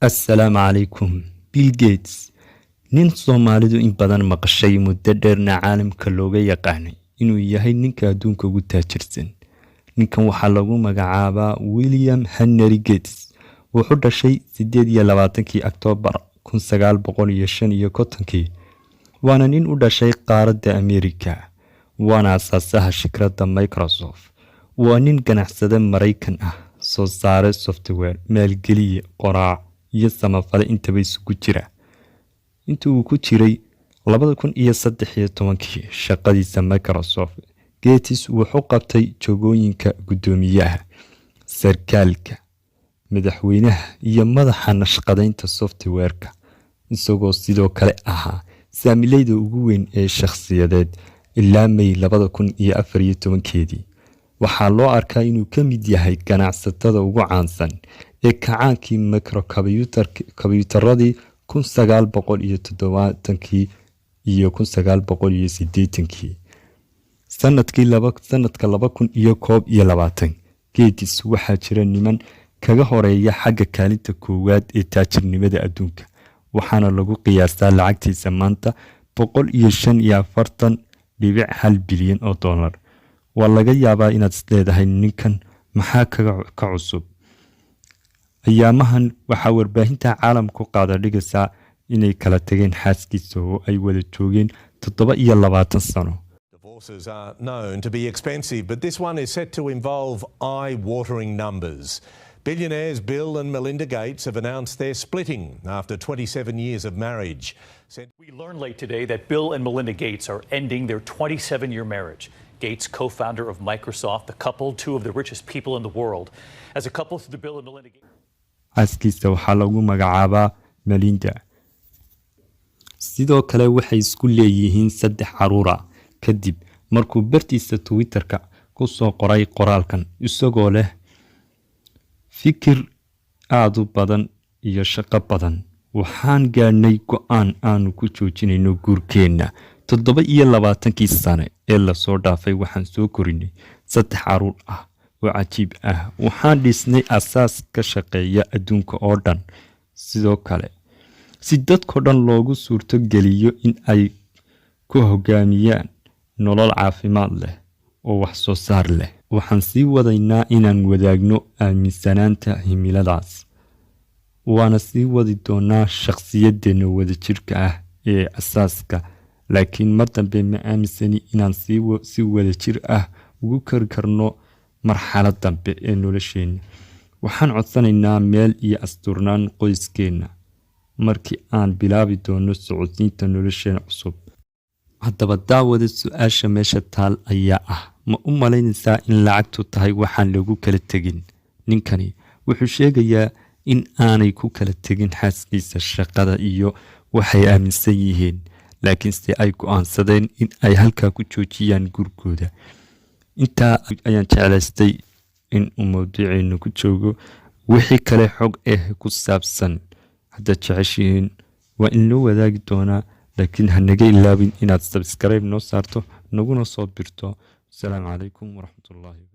السلام عليكم بيلغيتس nin Soomaalidu in badan maqashay muddo dheerna caalamka looga yaqaanay inuu yahay ninka adduunka ugu taajirsan. Ninkan waxaa lagu magacaabaa William Henry Gates. Wuxuu dhashay 28 Oktoobar 1955. Waana nin u dhashay qaaradda Ameerika. Waana asaasaha shirkadda Microsoft. Waa nin ganacsade Mareykan ah, soo saare software, maalgeliye, qoraa iyo samafale intaba isugu jira. Intuu uu ku jiray 2013 shaqadiisa Microsoft, Gates wuxuu qabtay jogooyinka gudoomiyaha, sarkaalka, madaxweynaha iyo madaxa nashqadeynta software-ka, isagoo sidoo kale ahaa saamileyda ugu weyn ee shakhsiyadeed ilaa May 2014. waxaa loo arkaa inuu ka mid yahay ganacsatada ugu caansan ee kacaankii microkombiyuutarradii 1970 iyo 1980. sanadka 2021 Gates waxaa jira niman kaga horeeya xagga kaalinta koowaad ee taajirnimada adduunka, waxaana lagu qiyaasaa lacagtiisa maanta 145.1 bilyan oo dollar. waa laga yaabaa inaad isleedahay ninkan maxaa ka cusub. ayaamahan waxaa warbaahinta caalamku qaada dhigaysaa inay kala tageen xaaskiisa oo ay wada joogeen 27 sano. Divorces are known to be expensive, but this one is set to involve eye-watering numbers. Billionaires Bill and Melinda Gates have announced they're splitting after 27 years of marriage. We learned late today that Bill and Melinda Gates are ending their 27-year marriage. Gates, co-founder of Microsoft, the couple, two of the richest people in the world. As a couple through the Bill and Melinda Gates. Xaaskiisa waxaa lagu magacaabaa Mallina. sidoo kale waxay isku leeyihiin 3 caruuraa kadib markuu bartiisa Twitter-ka ku soo qoray qoraalkan isagoo leh fikir aad u badan iyo shaqo badan. waxaan gaarnay go'aan aanu ku joojinayno guurkeenna 27 sano ee la soo dhaafay. waxaan soo korinay 3 caruur ah oo cajiib ah. waxaan dhisnay asaas ka shaqeeya adduunka oo dhan. sidoo kale si dadko dhan loogu suurto geliyo in ay ku hogaamiyaan nolol caafimaad leh oo wax soo saar leh. waxaan sii wadaynaa inaan wadaagno aaminsanaanta himiladaas. waana sii wadi doonaa shakhsiyadeena wadajirka ah ee asaaska. laakiin mar dambe ma aaminsani inaan si wadajir ah ugu kori karno marxalad dambe ee nolosheena. waxaan codsanaynaa meel iyo asturnaan qoyskeena markii aan bilaabi doono socodsiinta nolosheena cusub. haddaba daawada su-aasha meesha taal ayaa ah, ma u malaynaysaa in lacagtu tahay waxaan lagu kala tegin? ninkani wuxuu sheegayaa in aanay ku kala tegin xaaskiisa shaqada iyo waxay aaminsan yihiin, laakiinse ay go'aansadeen in ay halkaa ku joojiyaan guurkooda. intaa ayaan jeclaystay in uu mawduuceenu ku joogo. wixii kale xog ku saabsan haddaad jeceshihiin waa in loo wadaagi doonaa, laakiin ha naga ilaabin inaad subscribe noo saarto naguna soo birto. asalaamu calaykum waraxmatullaahi.